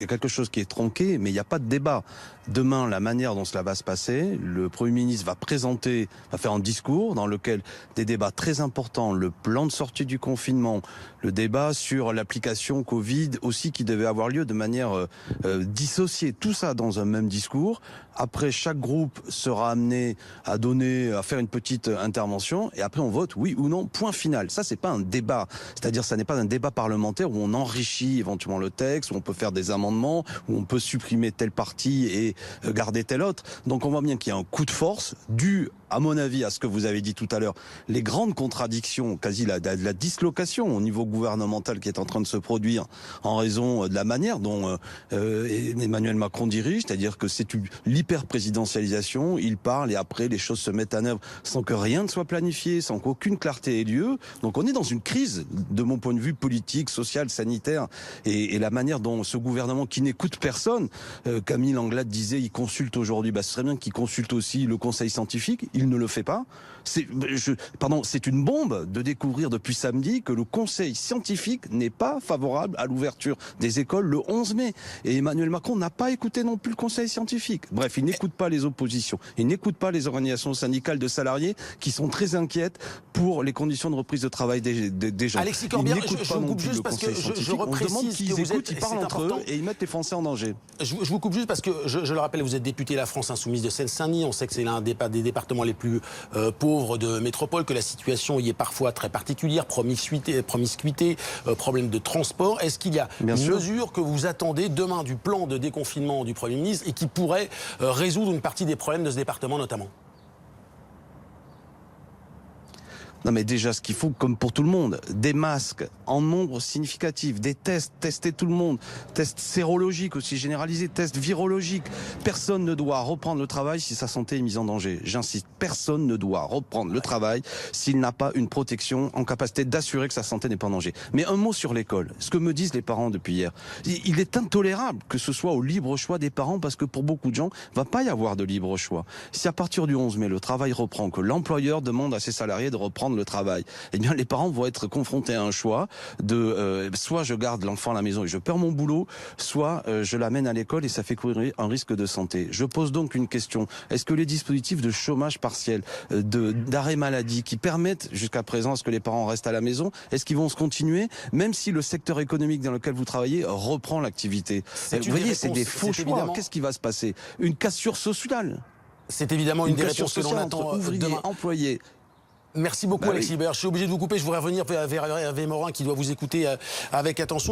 Il y a quelque chose qui est tronqué, mais il n'y a pas de débat. Demain, la manière dont cela va se passer, le Premier ministre va faire un discours dans lequel des débats très importants, le plan de sortie du confinement, le débat sur l'application Covid aussi qui devait avoir lieu de manière dissociée, tout ça dans un même discours. Après, chaque groupe sera amené à faire une petite intervention et après on vote oui ou non, point final. Ça, c'est pas un débat. C'est-à-dire, ça n'est pas un débat parlementaire où on enrichit éventuellement le texte, où on peut faire des amendements, où on peut supprimer telle partie et garder telle autre. Donc on voit bien qu'il y a un coup de force dû, à mon avis, à ce que vous avez dit tout à l'heure, les grandes contradictions, quasi la dislocation au niveau gouvernemental qui est en train de se produire en raison de la manière dont Emmanuel Macron dirige, c'est-à-dire que c'est l'hyper-présidentialisation, il parle et après les choses se mettent en œuvre sans que rien ne soit planifié, sans qu'aucune clarté ait lieu. Donc on est dans une crise, de mon point de vue politique, social, sanitaire, et la manière dont ce gouvernement qui n'écoute personne, Camille Anglade disait, il consulte aujourd'hui, ce serait bien qu'il consulte aussi le conseil scientifique, il ne le fait pas. C'est une bombe de découvrir depuis samedi que le conseil scientifique n'est pas favorable à l'ouverture des écoles le 11 mai. Et Emmanuel Macron n'a pas écouté non plus le conseil scientifique. Bref, il n'écoute pas les oppositions, il n'écoute pas les organisations syndicales de salariés qui sont très inquiètes pour les conditions de reprise de travail des gens. Alexis Corbière, je vous coupe juste parce que je reprécise qu'ils écoutent, ils parlent entre eux et ils mettent les Français en danger. Je vous coupe juste parce que, je le rappelle, vous êtes député La France Insoumise de Seine-Saint-Denis. On sait que c'est l'un des départements les plus pauvres de métropole, que la situation y est parfois très particulière, promiscuité, problème de transport. Est-ce qu'il y a une mesure que vous attendez demain du plan de déconfinement du Premier ministre et qui pourrait résoudre une partie des problèmes de ce département notamment ? Non mais déjà, ce qu'il faut, comme pour tout le monde, des masques en nombre significatif, des tests, tester tout le monde, tests sérologiques aussi généralisés, tests virologiques. Personne ne doit reprendre le travail si sa santé est mise en danger. J'insiste, personne ne doit reprendre le travail s'il n'a pas une protection en capacité d'assurer que sa santé n'est pas en danger. Mais un mot sur l'école, ce que me disent les parents depuis hier. Il est intolérable que ce soit au libre choix des parents parce que pour beaucoup de gens, il ne va pas y avoir de libre choix. Si à partir du 11 mai, le travail reprend, que l'employeur demande à ses salariés de reprendre le travail, eh bien les parents vont être confrontés à un choix de soit je garde l'enfant à la maison et je perds mon boulot, soit je l'amène à l'école et ça fait courir un risque de santé. Je pose donc une question. Est-ce que les dispositifs de chômage partiel, d'arrêt maladie qui permettent jusqu'à présent à ce que les parents restent à la maison, est-ce qu'ils vont se continuer même si le secteur économique dans lequel vous travaillez reprend l'activité? Vous voyez, c'est des faux choix. Qu'est-ce qui va se passer? Une cassure sociale. C'est évidemment une des réponses que l'on attend ouvriers, employés. Merci beaucoup Alexis Bert. Je suis obligé de vous couper, je voudrais revenir vers Hervé Morin qui doit vous écouter avec attention.